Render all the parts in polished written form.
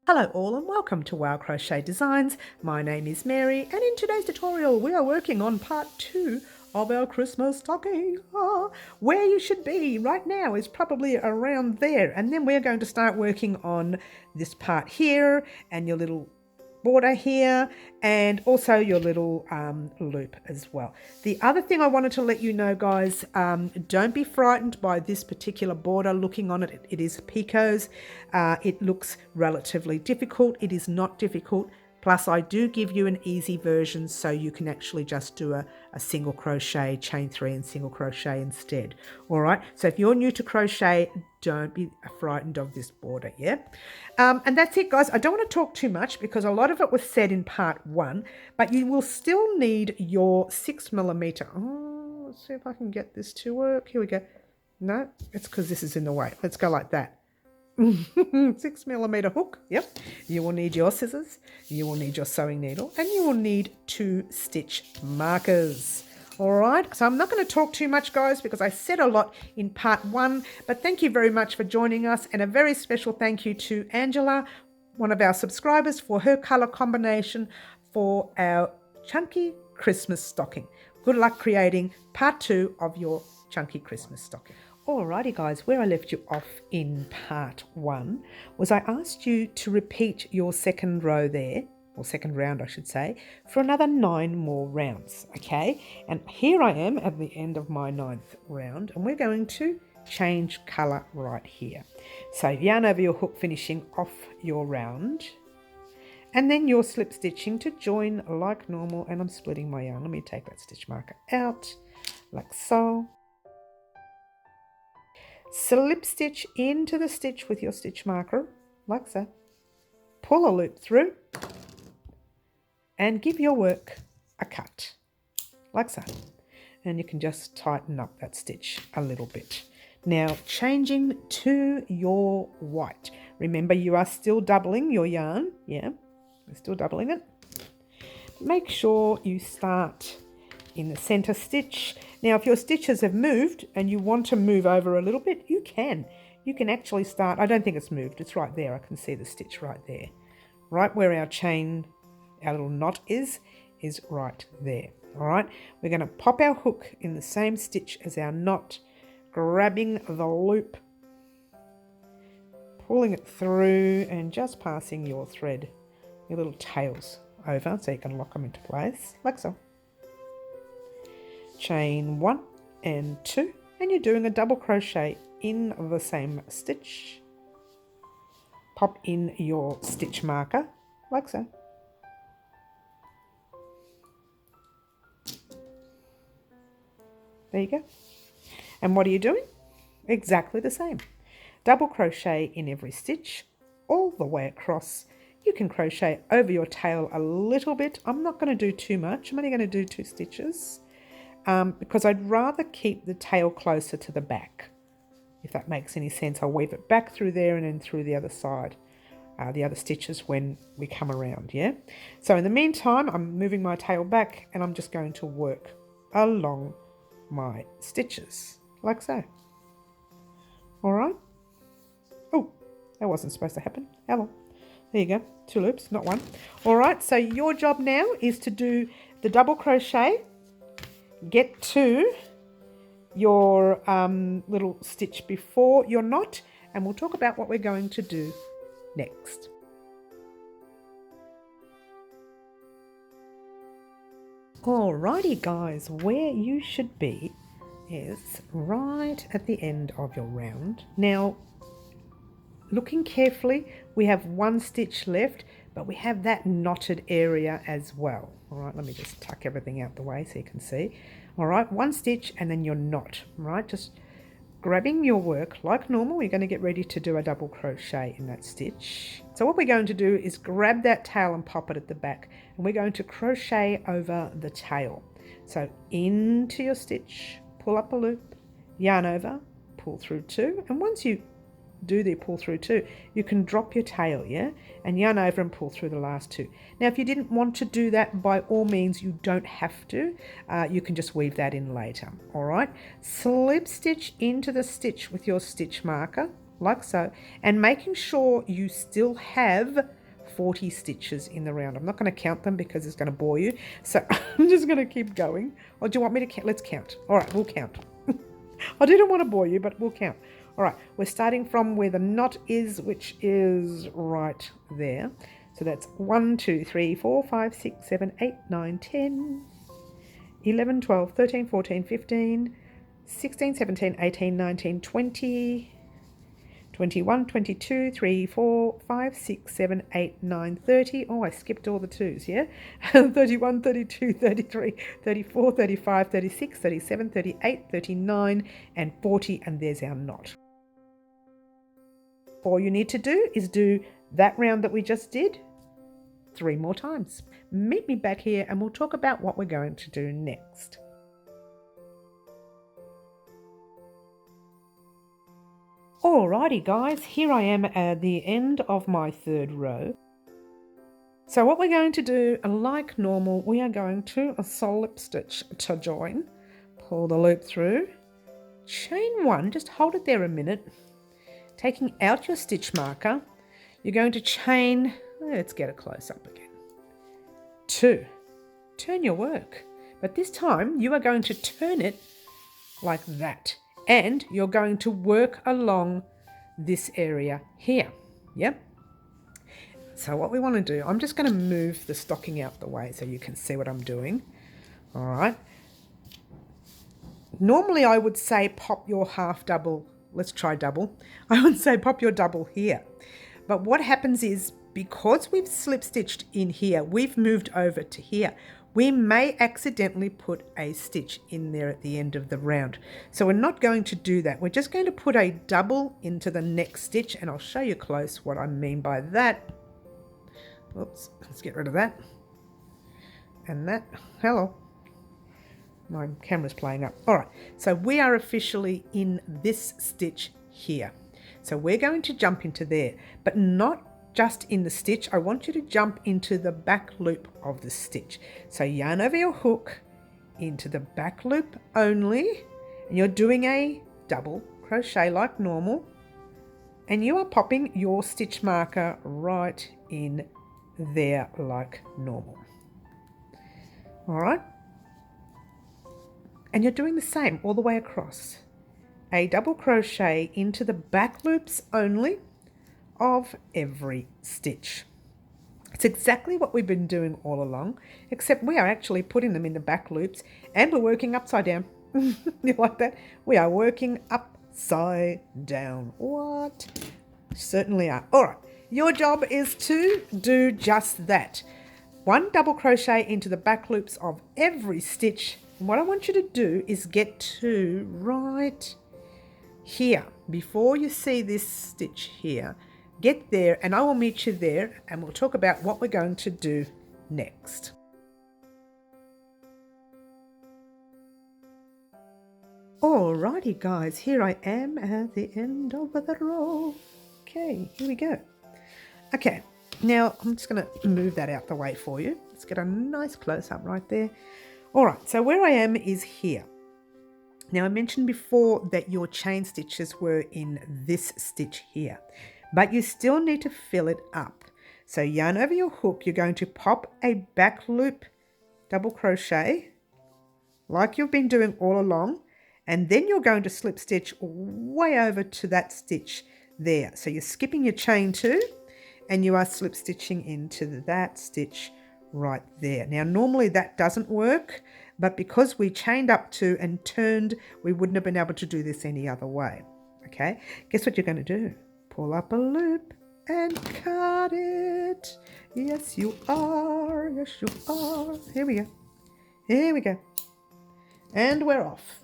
Hello all and welcome to Wow Crochet Designs. My name is Mary and in today's tutorial we are working on part 2 of our Christmas stocking. Where you should be right now is probably around there, and then we're going to start working on this part here and your little border here and also your little loop as well. The other thing I wanted to let you know, guys, don't be frightened by this particular border. Looking on it, it is picots. It looks relatively difficult. It is not difficult. Plus I do give you an easy version so you can actually just do a single crochet, chain 3 and single crochet instead. All right, so if you're new to crochet, don't be frightened of this border, yeah? And that's it, guys. I don't want to talk too much because a lot of it was said in part 1, but you will still need your 6mm. Oh, let's see if I can get this to work. Here we go. No, it's because this is in the way. Let's go like that. 6mm hook. Yep. You will need your scissors, you will need your sewing needle, and you will need 2 stitch markers. All right, so I'm not going to talk too much, guys, because I said a lot in part 1, but thank you very much for joining us, and a very special thank you to Angela, one of our subscribers, for her color combination for our chunky Christmas stocking. Good luck creating part 2 of your chunky Christmas stocking. Alrighty, guys, where I left you off in part 1 was I asked you to repeat your second row there, or second round I should say, for another 9 more rounds, okay? And here I am at the end of my 9th round, and we're going to change colour right here. So yarn over your hook, finishing off your round, and then you're slip stitching to join like normal, and I'm splitting my yarn. Let me take that stitch marker out, like so. Slip stitch into the stitch with your stitch marker, like so. Pull a loop through and give your work a cut, like so. And you can just tighten up that stitch a little bit. Now, changing to your white. Remember, you are still doubling your yarn. Yeah, we're still doubling it. Make sure you start in the center stitch. Now, if your stitches have moved and you want to move over a little bit, you can. You can actually start, I don't think it's moved, it's right there. I can see the stitch right there. Right where our chain, our little knot is right there. All right, we're going to pop our hook in the same stitch as our knot, grabbing the loop, pulling it through and just passing your thread, your little tails over so you can lock them into place, like so. Chain 1 and 2, and you're doing a double crochet in the same stitch. Pop in your stitch marker, like so. There you go. And what are you doing? Exactly the same. Double crochet in every stitch, all the way across. You can crochet over your tail a little bit. I'm not going to do too much. I'm only going to do 2 stitches. Because I'd rather keep the tail closer to the back, if that makes any sense. I'll weave it back through there and then through the other side, the other stitches when we come around, yeah? So in the meantime, I'm moving my tail back and I'm just going to work along my stitches, like so. All right? Oh, that wasn't supposed to happen. Hello. There you go, 2 loops, not 1. All right, so your job now is to do the double crochet, get to your little stitch before your knot, and we'll talk about what we're going to do next. Alrighty, guys, where you should be is right at the end of your round. Now, looking carefully, we have 1 stitch left, but we have that knotted area as well. All right, let me just tuck everything out the way so you can see. All right, 1 stitch and then your knot, right? Just grabbing your work like normal. We're going to get ready to do a double crochet in that stitch. So what we're going to do is grab that tail and pop it at the back, and we're going to crochet over the tail. So into your stitch, pull up a loop, yarn over, pull through 2, and once you do the pull through 2, you can drop your tail, yeah, and yarn over and pull through the last 2. Now, if you didn't want to do that, by all means, you don't have to. You can just weave that in later. All right, slip stitch into the stitch with your stitch marker, like so, and making sure you still have 40 stitches in the round. I'm not going to count them because it's going to bore you. So I'm just going to keep going. Or do you want me to count? Let's count. All right, we'll count. I didn't want to bore you, but we'll count. All right, we're starting from where the knot is, which is right there. So that's 1, 2, 3, 4, 5, 6, 7, 8, 9, 10, 11, 12, 13, 14, 15, 16, 17, 18, 19, 20, 21, 22, 3, 4, 5, 6, 7, 8, 9, 30. Oh, I skipped all the twos, yeah? 31, 32, 33, 34, 35, 36, 37, 38, 39, and 40, and there's our knot. All you need to do is do that round that we just did 3 more times. Meet me back here and we'll talk about what we're going to do next. Alrighty guys, here I am at the end of my 3rd row. So what we're going to do, like normal, we are going to a slip stitch to join. Pull the loop through, chain 1, just hold it there a minute. Taking out your stitch marker, you're going to chain, let's get a close up again. 2, turn your work, but this time you are going to turn it like that. And you're going to work along this area here. Yep. So what we want to do, I'm just going to move the stocking out the way so you can see what I'm doing. All right. Normally I would say pop your half double. Let's try double. I would say pop your double here. But what happens is because we've slip stitched in here, we've moved over to here. We may accidentally put a stitch in there at the end of the round. So we're not going to do that. We're just going to put a double into the next stitch, and I'll show you close what I mean by that. Oops, let's get rid of that. And that, hello. My camera's playing up. All right, so we are officially in this stitch here. So we're going to jump into there, but not just in the stitch. I want you to jump into the back loop of the stitch. So yarn over your hook into the back loop only, and you're doing a double crochet like normal, and you are popping your stitch marker right in there like normal. All right, and you're doing the same all the way across. A double crochet into the back loops only of every stitch. It's exactly what we've been doing all along, except we are actually putting them in the back loops and we're working upside down. You like that? We are working upside down. What? Certainly are. All right, your job is to do just that. 1 double crochet into the back loops of every stitch. And what I want you to do is get to right here before you see this stitch here. Get there and I will meet you there and we'll talk about what we're going to do next. Alrighty guys, here I am at the end of the row. Okay, here we go. Okay, now I'm just going to move that out the way for you. Let's get a nice close up right there. Alright, so where I am is here. Now I mentioned before that your chain stitches were in this stitch here, but you still need to fill it up. So yarn over your hook, you're going to pop a back loop double crochet like you've been doing all along, and then you're going to slip stitch way over to that stitch there. So you're skipping your chain 2 and you are slip stitching into that stitch right there. Now normally that doesn't work, but because we chained up 2 and turned, we wouldn't have been able to do this any other way. Okay, guess what you're going to do? Pull up a loop and cut it. Yes, you are. Yes, you are. Here we go. Here we go. And we're off.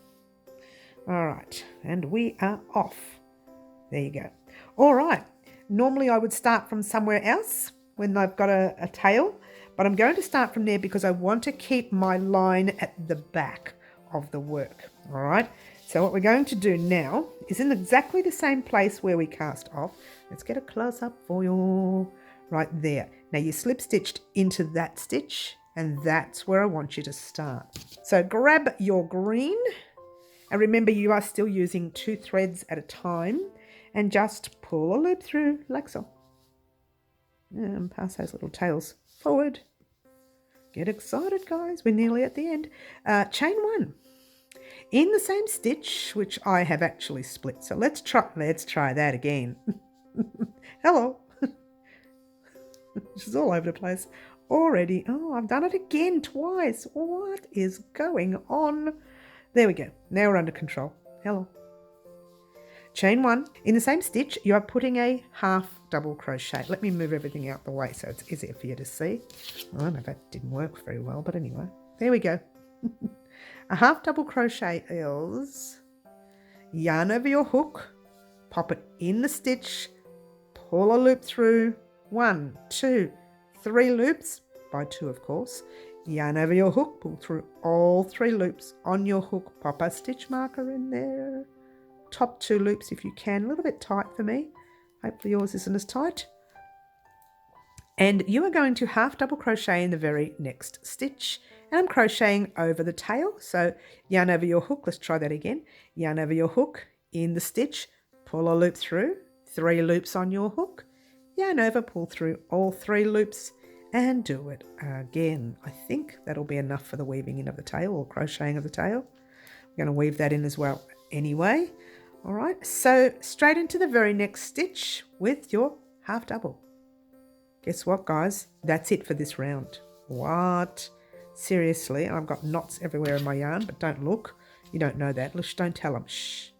All right. And we are off. There you go. All right. Normally I would start from somewhere else when I've got a tail, but I'm going to start from there because I want to keep my line at the back of the work. All right. So what we're going to do now is in exactly the same place where we cast off. Let's get a close up for you right there. Now you slip stitched into that stitch and that's where I want you to start. So grab your green and remember you are still using 2 threads at a time and just pull a loop through like so. And pass those little tails forward. Get excited, guys. We're nearly at the end. Chain 1. In the same stitch, which I have actually split. So let's try that again. Hello. She's all over the place already. Oh, I've done it again twice. What is going on? There we go. Now we're under control. Hello. Chain 1. In the same stitch, you are putting a half double crochet. Let me move everything out the way so it's easier for you to see. I know that didn't work very well, but anyway. There we go. A half double crochet is yarn over your hook, pop it in the stitch, pull a loop through, 1, 2, 3 loops, by 2 of course, yarn over your hook, pull through all 3 loops on your hook, pop a stitch marker in there, top 2 loops if you can, a little bit tight for me, hopefully yours isn't as tight. And you are going to half double crochet in the very next stitch. And I'm crocheting over the tail. So yarn over your hook. Let's try that again. Yarn over your hook in the stitch. Pull a loop through. 3 loops on your hook. Yarn over, pull through all 3 loops. And do it again. I think that'll be enough for the weaving in of the tail or crocheting of the tail. I'm going to weave that in as well anyway. All right. So straight into the very next stitch with your half double. Guess what, guys? That's it for this round. What? Seriously, I've got knots everywhere in my yarn, but don't look. You don't know that. Don't tell them. Shh.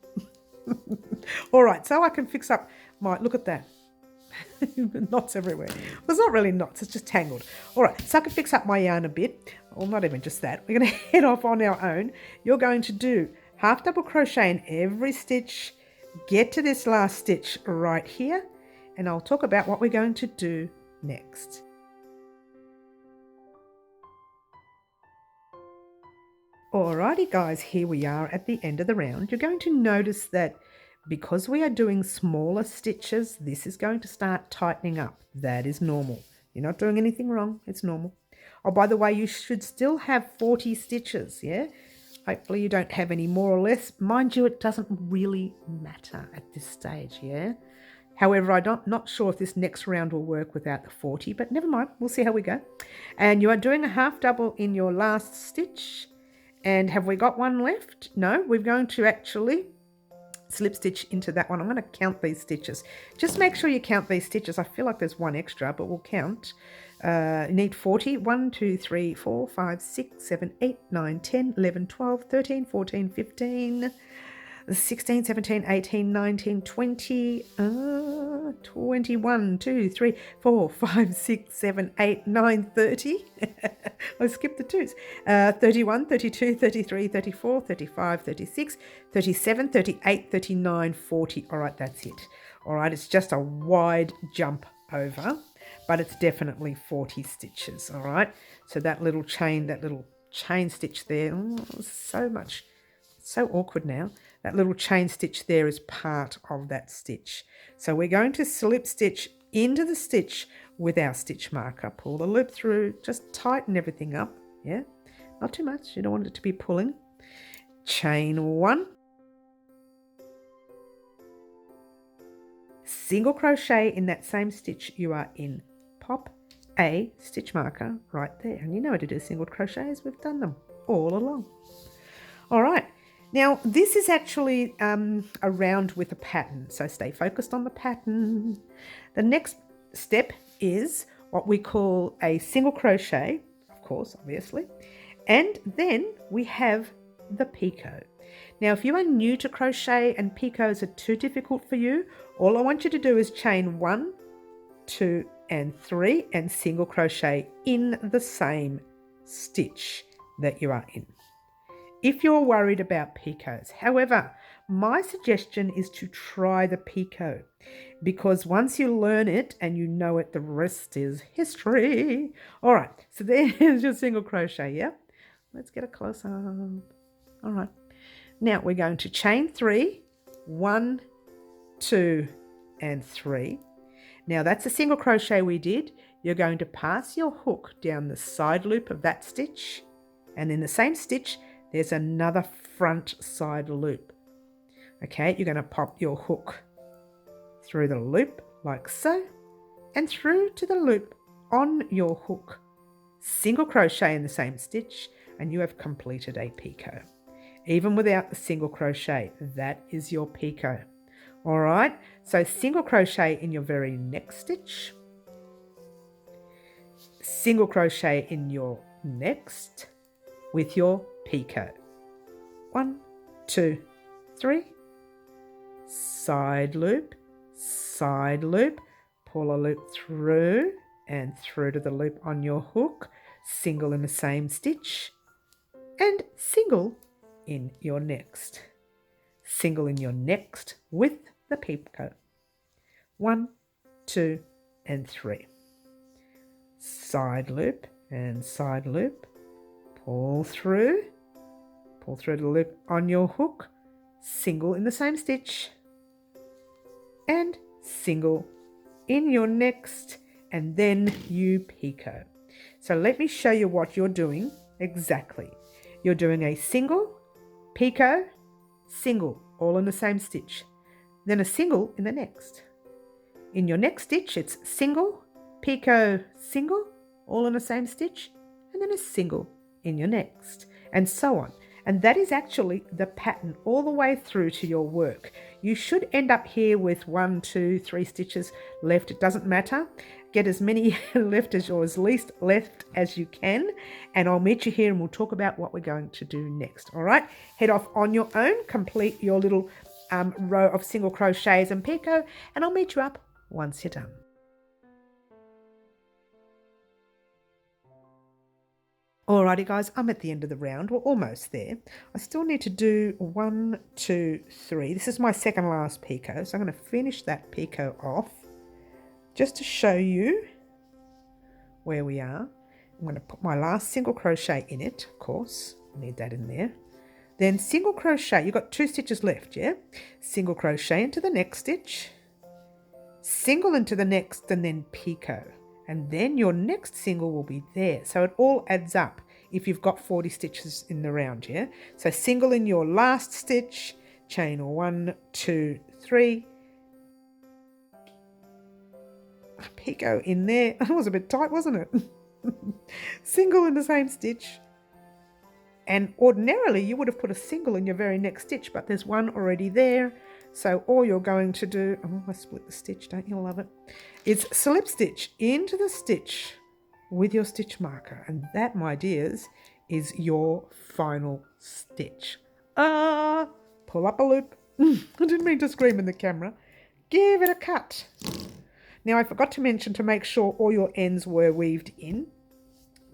All right, so I can fix up my... Look at that. Knots everywhere. Well, it's not really knots. It's just tangled. All right, so I can fix up my yarn a bit. Well, not even just that. We're going to head off on our own. You're going to do half double crochet in every stitch. Get to this last stitch right here, and I'll talk about what we're going to do next. Alrighty guys, here we are at the end of the round. You're going to notice that because we are doing smaller stitches, this is going to start tightening up. That is normal. You're not doing anything wrong. It's normal. Oh, by the way, you should still have 40 stitches, yeah? Hopefully you don't have any more or less. Mind you, it doesn't really matter at this stage, yeah? However, I'm not sure if this next round will work without the 40, but never mind. We'll see how we go. And you are doing a half double in your last stitch. And have we got one left? No, we're going to actually slip stitch into that one. I'm going to count these stitches. Just make sure you count these stitches. I feel like there's one extra, but we'll count. You need 40. 1, 2, 3, 4, 5, 6, 7, 8, 9, 10, 11, 12, 13, 14, 15... 16, 17, 18, 19, 20, 21, 2, 3, 4, 5, 6, 7, 8, 9, 30. I skipped the 2s. 31, 32, 33, 34, 35, 36, 37, 38, 39, 40. All right, that's it. All right, it's just a wide jump over, but it's definitely 40 stitches. All right, so that little chain stitch there, so awkward now. That little chain stitch there is part of that stitch. So we're going to slip stitch into the stitch with our stitch marker. Pull the loop through, just tighten everything up, yeah? Not too much, you don't want it to be pulling. Chain 1. Single crochet in that same stitch you are in. Pop a stitch marker right there. And you know how to do single crochets, we've done them all along. All right. Now, this is actually a round with a pattern, so stay focused on the pattern. The next step is what we call a single crochet, of course, obviously, and then we have the picot. Now, if you are new to crochet and picots are too difficult for you, all I want you to do is chain 1, 2, and 3 and single crochet in the same stitch that you are in. If you're worried about picots. However, my suggestion is to try the picot because once you learn it and you know it, the rest is history. All right, so there's your single crochet, yeah? Let's get a close up. All right, now we're going to chain 3, 1, 2, and 3. Now that's a single crochet we did. You're going to pass your hook down the side loop of that stitch, and in the same stitch, there's another front side loop. Okay, you're going to pop your hook through the loop like so, and through to the loop on your hook. Single crochet in the same stitch and you have completed a picot. Even without the single crochet, that is your picot. All right, so single crochet in your very next stitch, single crochet in your next with your picot. 1, 2, 3, side loop, pull a loop through and through to the loop on your hook, single in the same stitch and single in your next. Single in your next with the picot. 1, 2 and 3. Side loop and side loop, pull through the loop on your hook, single in the same stitch and single in your next, and then you picot. So let me show you what you're doing exactly. You're doing a single, picot, single, all in the same stitch, then a single in the next. In your next stitch, it's single, picot, single, all in the same stitch, and then a single in your next, and so on. And that is actually the pattern all the way through to your work. You should end up here with 1, 2, 3 stitches left. It doesn't matter. Get as many left as or as least left as you can. And I'll meet you here and we'll talk about what we're going to do next. All right, head off on your own, complete your little row of single crochets and picot, and I'll meet you up once you're done. Alrighty guys, I'm at the end of the round. We're almost there. I still need to do 1, 2, 3. This is my second last picot, so I'm going to finish that picot off just to show you where we are. I'm going to put my last single crochet in it, of course. I need that in there. Then single crochet, you've got 2 stitches left, yeah? Single crochet into the next stitch, single into the next, and then picot. And then your next single will be there. So it all adds up if you've got 40 stitches in the round, yeah? So single in your last stitch, chain 1, 2, 3. Picot in there. That was a bit tight, wasn't it? Single in the same stitch. And ordinarily you would have put a single in your very next stitch, but there's one already there. So all you're going to do, oh, I split the stitch, don't you love it? Is slip stitch into the stitch with your stitch marker. And that, my dears, is your final stitch. Pull up a loop. I didn't mean to scream in the camera. Give it a cut. Now I forgot to mention to make sure all your ends were weaved in,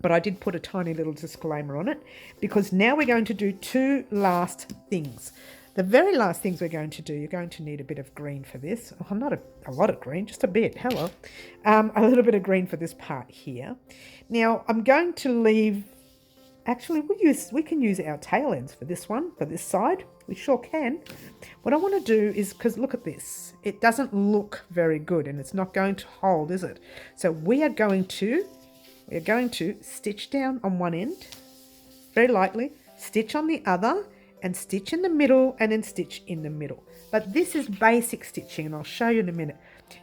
but I did put a tiny little disclaimer on it because now we're going to do 2 last things. The very last things we're going to do, you're going to need a bit of green for this. Oh, not a lot of green, just a bit. Hello. A little bit of green for this part here. Now, I'm going to leave... Actually, we can use our tail ends for this one, for this side. We sure can. What I want to do is, because look at this. It doesn't look very good and it's not going to hold, is it? So we're going to stitch down on one end, very lightly, stitch on the other, and stitch in the middle, and then stitch in the middle. But this is basic stitching, and I'll show you in a minute.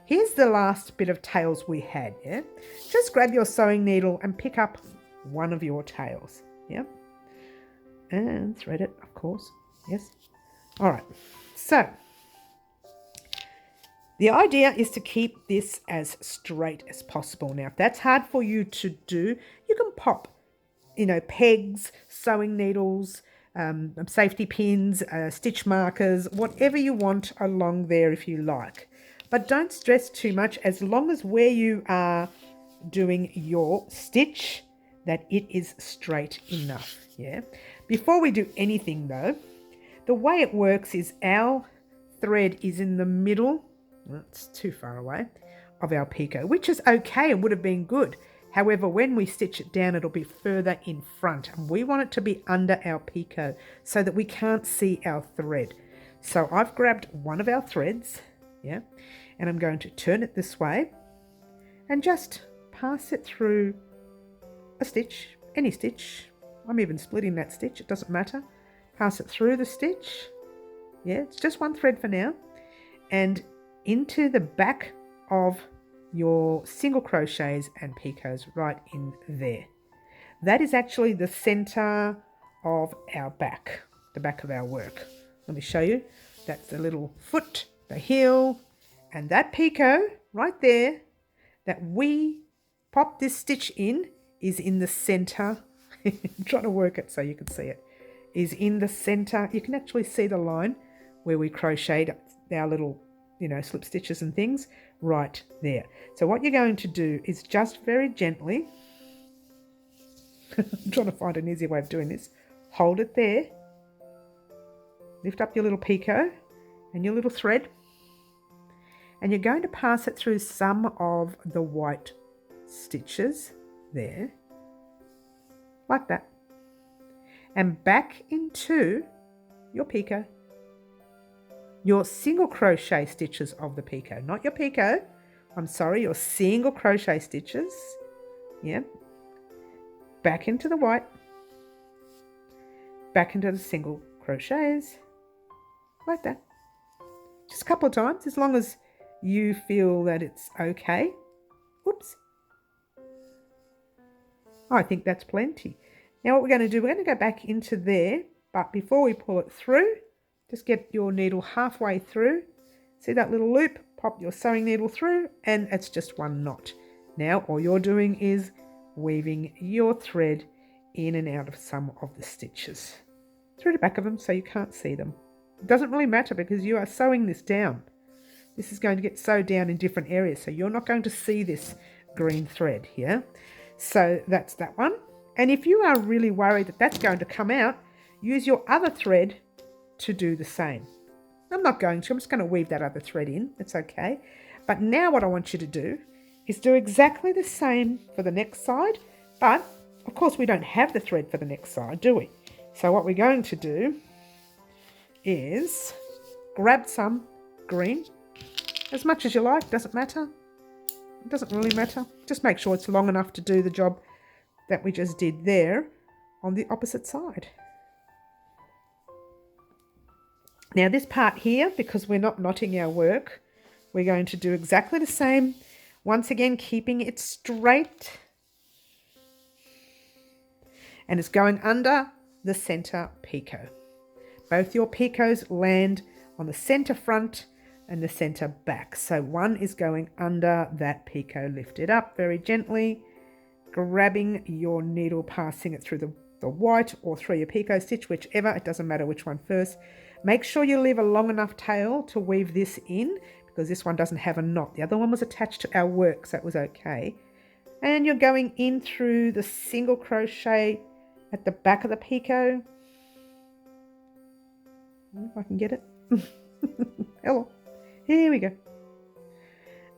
Here's the last bit of tails we had, yeah? Just grab your sewing needle and pick up one of your tails, yeah? And thread it, of course, yes. All right, so the idea is to keep this as straight as possible. Now, if that's hard for you to do, you can pop, pegs, sewing needles, safety pins, stitch markers, whatever you want along there if you like. But don't stress too much as long as where you are doing your stitch, that it is straight enough, yeah? Before we do anything though, the way it works is our thread is in the middle, it's too far away, of our picot, which is okay and would have been good. However, when we stitch it down, it'll be further in front and we want it to be under our picot so that we can't see our thread. So I've grabbed one of our threads, yeah, and I'm going to turn it this way and just pass it through a stitch, any stitch. I'm even splitting that stitch, it doesn't matter. Pass it through the stitch. Yeah, it's just one thread for now. And into the back of your single crochets and picots right in there. That is actually the center of our back, the back of our work. Let me show you. That's the little foot, the heel, and that picot right there that we pop this stitch in is in the center. I'm trying to work it so you can see it. Is in the center. You can actually see the line where we crocheted our little, slip stitches and things right there. So what you're going to do is just very gently, I'm trying to find an easier way of doing this, hold it there, lift up your little picot and your little thread, and you're going to pass it through some of the white stitches there, like that, and back into your picot, your single crochet stitches of the picot, not your picot, your single crochet stitches, yeah, back into the white, back into the single crochets, like that, just a couple of times, as long as you feel that it's okay. Whoops. I think that's plenty. Now what we're going to do, we're going to go back into there, but before we pull it through, just get your needle halfway through. See that little loop? Pop your sewing needle through and it's just one knot. Now all you're doing is weaving your thread in and out of some of the stitches through the back of them so you can't see them. It doesn't really matter because you are sewing this down. This is going to get sewed down in different areas, so you're not going to see this green thread here. So that's that one. And if you are really worried that that's going to come out, use your other thread to do the same. I'm not going to, I'm just going to weave that other thread in. It's okay. But now what I want you to do is do exactly the same for the next side, but of course we don't have the thread for the next side, do we? So what we're going to do is grab some green, as much as you like, doesn't matter. It doesn't really matter. Just make sure it's long enough to do the job that we just did there on the opposite side. Now this part here, because we're not knotting our work, we're going to do exactly the same. Once again, keeping it straight. And it's going under the center picot. Both your picots land on the center front and the center back. So one is going under that picot. Lift it up very gently, grabbing your needle, passing it through the white or through your picot stitch, whichever, it doesn't matter which one first. Make sure you leave a long enough tail to weave this in because this one doesn't have a knot. The other one was attached to our work, so it was okay. And you're going in through the single crochet at the back of the picot. If I can get it. Hello. Here we go.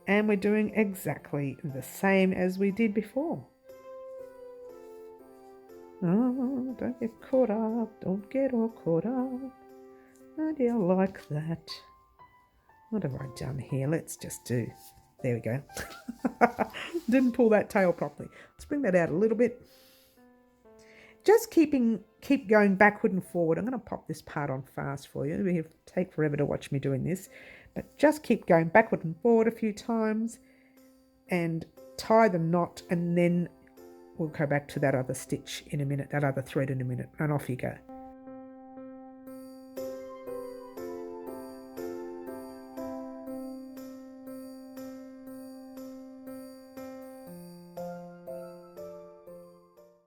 And we're doing exactly the same as we did before. Oh, don't get caught up. Don't get all caught up. How do you like that? What have I done here? Let's just do... There we go. Didn't pull that tail properly. Let's bring that out a little bit. Just keep going backward and forward. I'm going to pop this part on fast for you. It'll take forever to watch me doing this. But just keep going backward and forward a few times and tie the knot, and then we'll go back to that other stitch in a minute, that other thread in a minute, and off you go.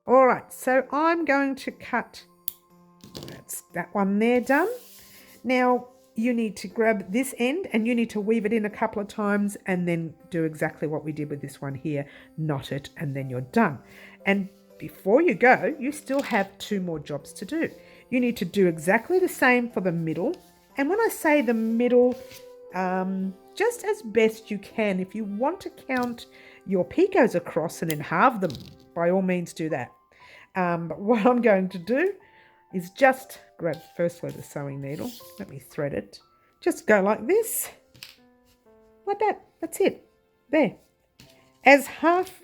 All right, so I'm going to cut, that's that one there done. Now you need to grab this end and you need to weave it in a couple of times and then do exactly what we did with this one here, knot it, and then you're done. And before you go, you still have two more jobs to do. You need to do exactly the same for the middle. And when I say the middle, just as best you can. If you want to count your picots across and then halve them, by all means do that. But what I'm going to do is just grab firstly the sewing needle. Let me thread it. Just go like this. Like that. That's it. There. As half,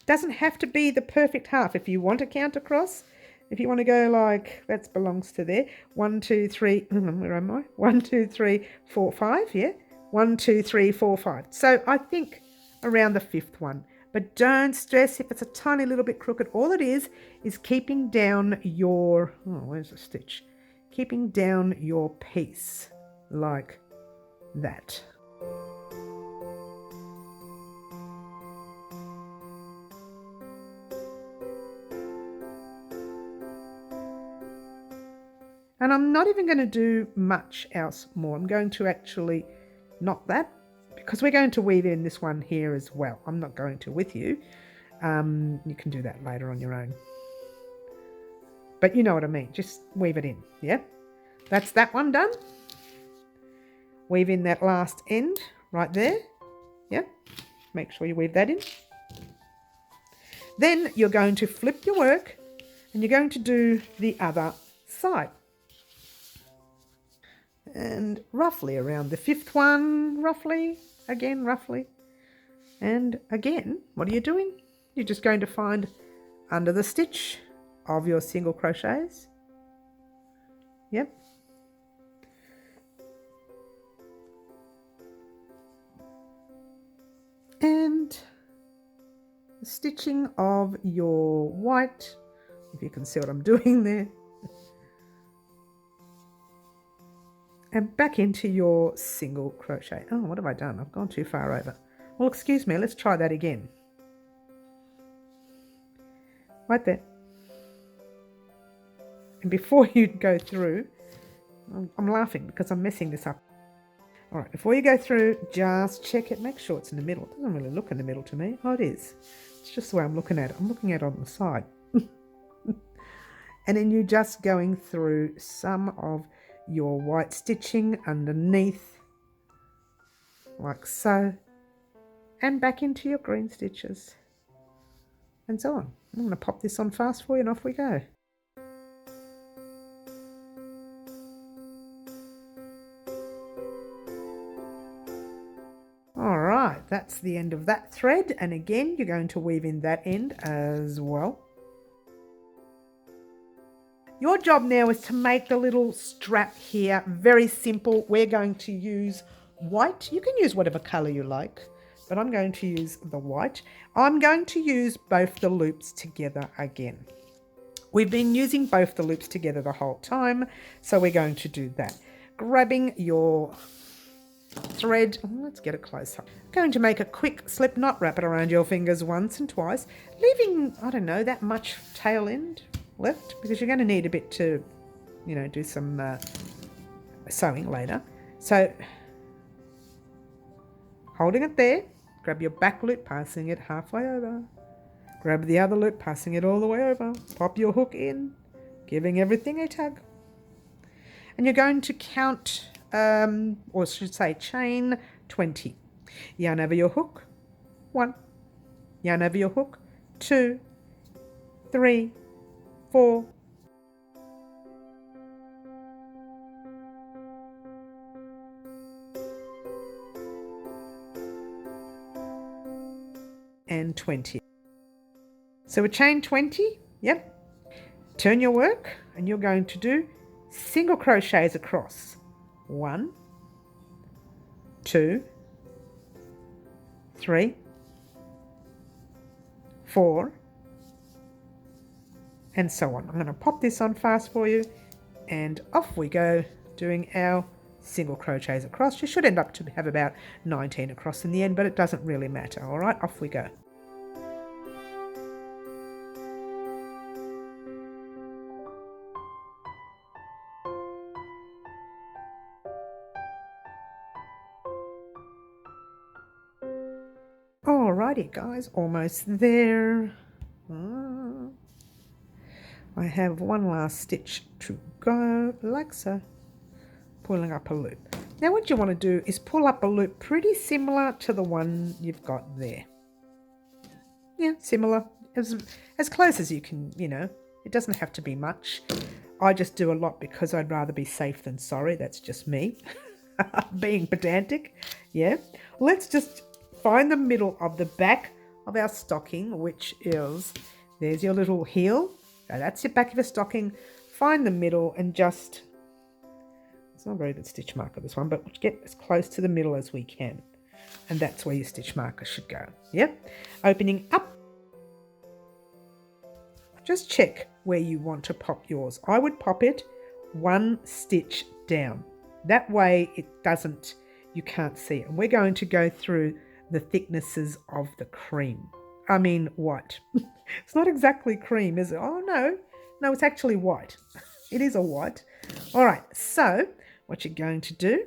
doesn't have to be the perfect half. If you want to count across, if you want to go like, that belongs to there. 1, 2, 3, where am I? 1, 2, 3, 4, 5, yeah? 1, 2, 3, 4, 5. So I think around the 5th one. But don't stress if it's a tiny little bit crooked. All it is keeping down your, oh, where's the stitch? Keeping down your piece like that. And I'm not even going to do much else more. I'm going to actually knot that because we're going to weave in this one here as well. I'm not going to with you. You can do that later on your own. But you know what I mean. Just weave it in. Yeah. That's that one done. Weave in that last end right there. Yeah. Make sure you weave that in. Then you're going to flip your work and you're going to do the other side. And roughly around the 5th one, roughly, and again, what are you doing? You're just going to find under the stitch of your single crochets. Yep. And the stitching of your white, if you can see what I'm doing there. And back into your single crochet. Oh, what have I done? I've gone too far over. Well, excuse me, let's try that again. Right there. And before you go through, I'm laughing because I'm messing this up. All right, before you go through, just check it. Make sure it's in the middle. It doesn't really look in the middle to me. Oh, it is. It's just the way I'm looking at it. I'm looking at it on the side. And then you're just going through some of your white stitching underneath, like so, and back into your green stitches, and so on. I'm going to pop this on fast for you and off we go. All right, that's the end of that thread, and again you're going to weave in that end as well. Your job now is to make the little strap here very simple. We're going to use white. You can use whatever colour you like, but I'm going to use the white. I'm going to use both the loops together again. We've been using both the loops together the whole time, so we're going to do that. Grabbing your thread, let's get it closer. Going to make a quick slip knot, wrap it around your fingers once and twice, leaving, I don't know, that much tail end left, because you're going to need a bit to, you know, do some sewing later. So holding it there, grab your back loop, passing it halfway over, grab the other loop, passing it all the way over, pop your hook in, giving everything a tug, and you're going to count, or I should say chain 20. Yarn over your hook, 1, yarn over your hook, 2, 3, 4, and 20. So we chain 20, yep. Turn your work and you're going to do single crochets across. 1, 2, 3, 4, and so on. I'm going to pop this on fast for you and off we go doing our single crochets across. You should end up to have about 19 across in the end, but it doesn't really matter. All right, off we go. Alrighty guys, almost there. I have one last stitch to go, like so, pulling up a loop. Now what you want to do is pull up a loop pretty similar to the one you've got there. Yeah, similar, as close as you can, you know. It doesn't have to be much. I just do a lot because I'd rather be safe than sorry. That's just me, being pedantic. Yeah, let's just find the middle of the back of our stocking, which is, there's your little heel. Now that's your back of your stocking. Find the middle and just, it's not a very good stitch marker this one, but get as close to the middle as we can. and that's where your stitch marker should go. Yep. Opening up. Just check where you want to pop yours. I would pop it 1 stitch down. That way it doesn't, you can't see it. And we're going to go through the thicknesses of the cream. I mean white. It's not exactly cream, is it? Oh no, no, it's actually white. It is a white. All right, so what you're going to do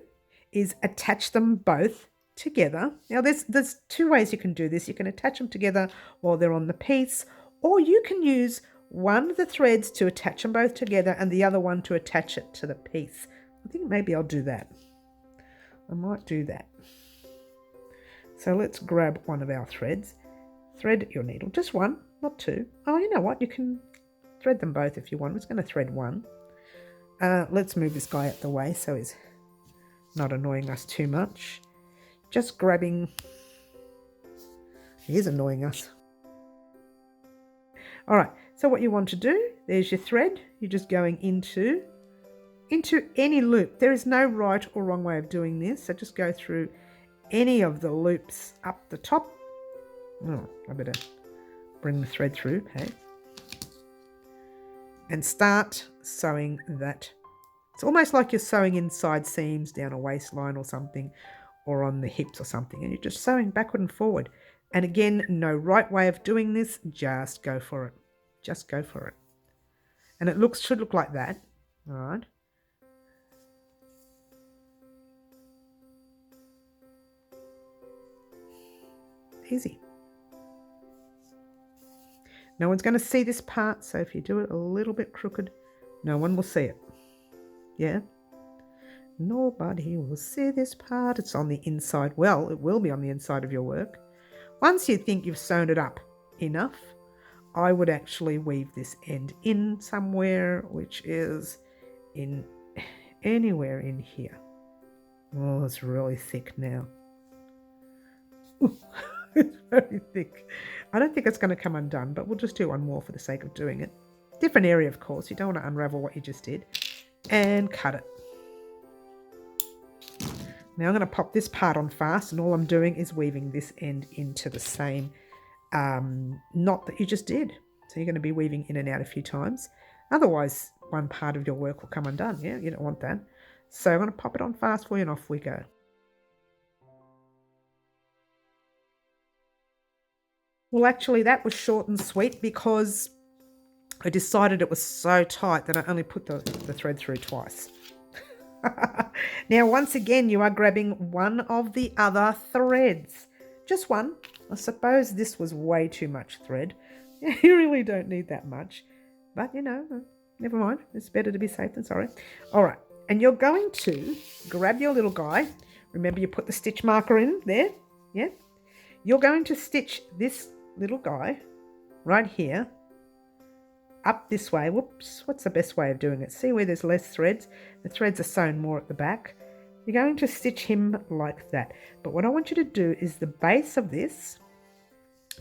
is attach them both together. Now there's 2 ways you can do this. You can attach them together while they're on the piece, or you can use one of the threads to attach them both together and the other one to attach it to the piece. I think maybe I'll do that. I might do that. So let's grab one of our threads. Thread your needle, just one, not 2. Oh, you know what? You can thread them both if you want. I'm just going to thread one. Let's move this guy out the way so he's not annoying us too much. Just grabbing... He is annoying us. All right, so what you want to do, there's your thread. You're just going into any loop. There is no right or wrong way of doing this. So just go through any of the loops up the top. Oh, I better bring the thread through, hey? And start sewing that. It's almost like you're sewing inside seams down a waistline or something, or on the hips or something, and you're just sewing backward and forward. And again, no right way of doing this, just go for it. Just go for it. And it should look like that, all right? Easy. No one's going to see this part, so if you do it a little bit crooked, no one will see it. Yeah? Nobody will see this part. It's on the inside. Well, it will be on the inside of your work. Once you think you've sewn it up enough, I would actually weave this end in somewhere, which is in anywhere in here. Oh, it's really thick now. It's very thick. I don't think it's going to come undone, but we'll just do one more for the sake of doing it. Different area, of course. You don't want to unravel what you just did. And cut it. Now I'm going to pop this part on fast, and all I'm doing is weaving this end into the same knot that you just did. So you're going to be weaving in and out a few times. Otherwise, one part of your work will come undone. Yeah, you don't want that. So I'm going to pop it on fast for you, and off we go. Well, actually, that was short and sweet because I decided it was so tight that I only put the thread through twice. Now, once again, you are grabbing one of the other threads. Just one. I suppose this was way too much thread. You really don't need that much. But, you know, never mind. It's better to be safe than sorry. All right. And you're going to grab your little guy. Remember, you put the stitch marker in there. Yeah? You're going to stitch this little guy right here up this way. Whoops, what's the best way of doing it? See where there's less threads? The threads are sewn more at the back. You're going to stitch him like that. But what I want you to do is the base of this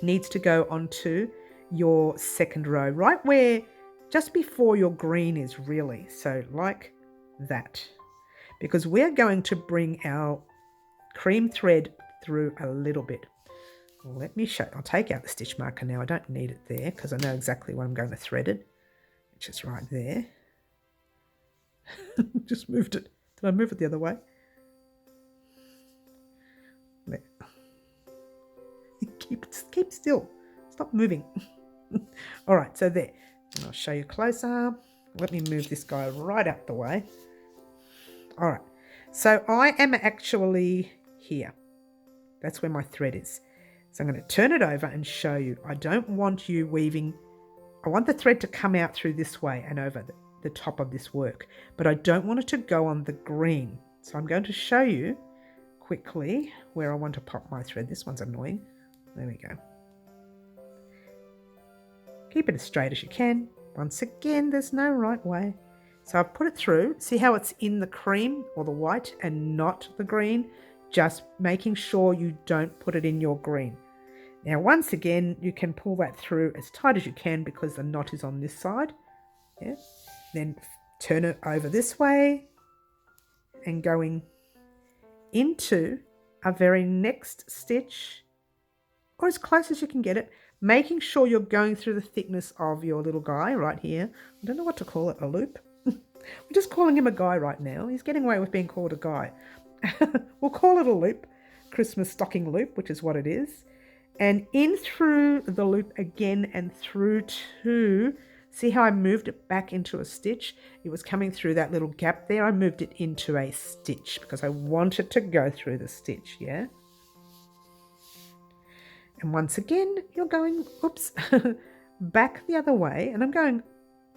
needs to go onto your second row, right where, just before your green is really. So like that. Because we're going to bring our cream thread through a little bit. Let me show. I'll take out the stitch marker now. I don't need it there because I know exactly where I'm going to thread it, which is right there. Just moved it. Did I move it the other way? There. Keep still. Stop moving. All right, so there. And I'll show you closer. Let me move this guy right out the way. All right. So I am actually here. That's where my thread is. So I'm going to turn it over and show you. I don't want you weaving. I want the thread to come out through this way and over the top of this work, but I don't want it to go on the green. So I'm going to show you quickly where I want to pop my thread. This one's annoying. There we go. Keep it as straight as you can. Once again, there's no right way. So I've put it through. See how it's in the cream or the white and not the green? Just making sure you don't put it in your green. Now, once again, you can pull that through as tight as you can because the knot is on this side. Yeah. Then turn it over this way and going into a very next stitch, or as close as you can get it, making sure you're going through the thickness of your little guy right here. I don't know what to call it, a loop. We're just calling him a guy right now. He's getting away with being called a guy. We'll call it a loop, Christmas stocking loop, which is what it is. And in through the loop again and through to, see how I moved it back into a stitch? It was coming through that little gap there. I moved it into a stitch because I wanted to go through the stitch, yeah? And once again, you're going, oops, back the other way, and I'm going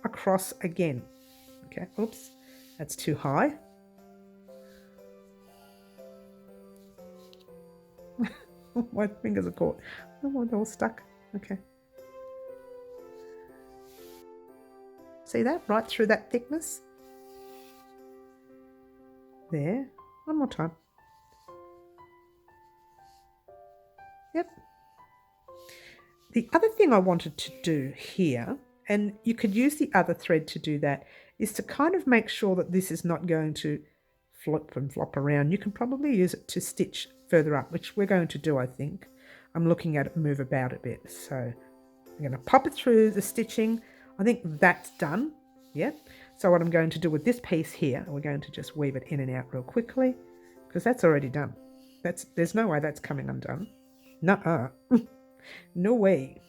across again. Okay, oops, that's too high. My fingers are caught. Oh, they're all stuck. Okay. See that? Right through that thickness. There. One more time. Yep. The other thing I wanted to do here, and you could use the other thread to do that, is to kind of make sure that this is not going to flip and flop around. You can probably use it to stitch further up, which we're going to do, I think. I'm looking at it move about a bit. So I'm going to pop it through the stitching. I think that's done. Yeah. So what I'm going to do with this piece here, we're going to just weave it in and out real quickly because that's already done. There's no way that's coming undone. Nuh-uh. No way.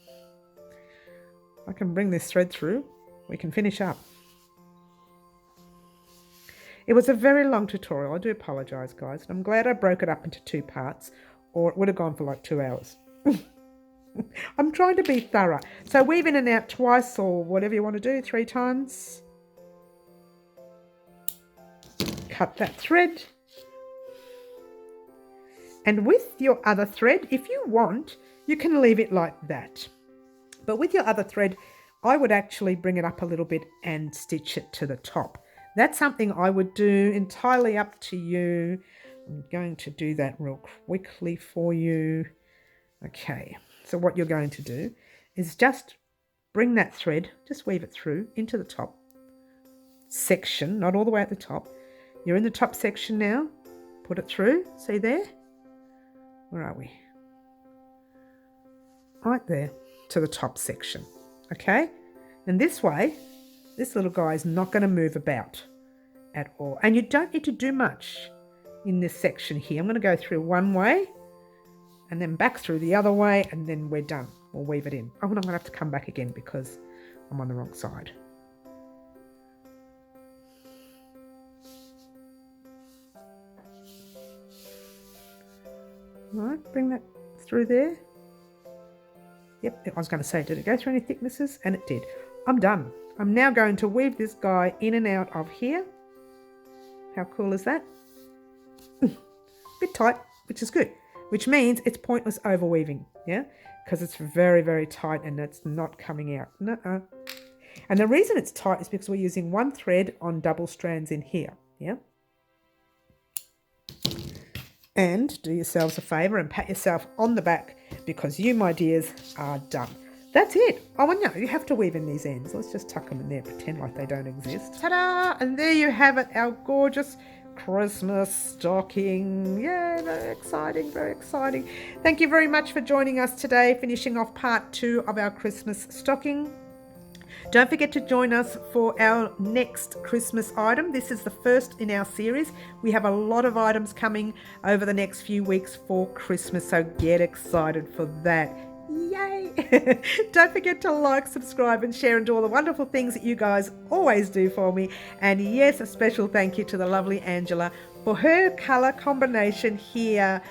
I can bring this thread through. We can finish up. It was a very long tutorial. I do apologise, guys. I'm glad I broke it up into 2 parts, or it would have gone for like 2 hours. I'm trying to be thorough. So weave in and out twice, or whatever you want to do, 3 times. Cut that thread. And with your other thread, if you want, you can leave it like that. But with your other thread, I would actually bring it up a little bit and stitch it to the top. That's something I would do, entirely up to you. I'm going to do that real quickly for you. Okay, so what you're going to do is just bring that thread, just weave it through into the top section, not all the way at the top. You're in the top section now. Put it through, see there? Where are we? Right there, to the top section, okay? And this way, this little guy is not going to move about at all. And you don't need to do much in this section here. I'm going to go through one way and then back through the other way, and then we're done. We'll weave it in. Oh, and I'm going to have to come back again because I'm on the wrong side. All right, bring that through there. Yep, I was going to say, did it go through any thicknesses? And it did. I'm done. I'm now going to weave this guy in and out of here. How cool is that? Bit tight, which is good. Which means it's pointless overweaving, yeah? Because it's very, very tight and it's not coming out. Nuh-uh. And the reason it's tight is because we're using 1 thread on double strands in here, yeah? And do yourselves a favour and pat yourself on the back because you, my dears, are done. That's it. Oh, and no, you have to weave in these ends. Let's just tuck them in there, pretend like they don't exist. Ta-da! And there you have it, our gorgeous Christmas stocking. Yeah, very exciting, very exciting. Thank you very much for joining us today, finishing off part 2 of our Christmas stocking. Don't forget to join us for our next Christmas item. This is the first in our series. We have a lot of items coming over the next few weeks for Christmas, so get excited for that. Yay! Don't forget to like, subscribe and share and do all the wonderful things that you guys always do for me. And yes, a special thank you to the lovely Angela for her colour combination here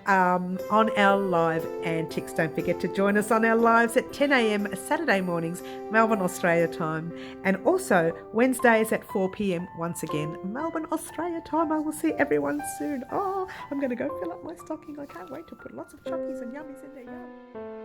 on our live Antics. Don't forget to join us on our lives at 10 a.m. Saturday mornings, Melbourne, Australia time, and also Wednesdays at 4 p.m. once again, Melbourne, Australia time. I will see everyone soon. Oh, I'm going to go fill up my stocking. I can't wait to put lots of chockies and yummies in there. Yum.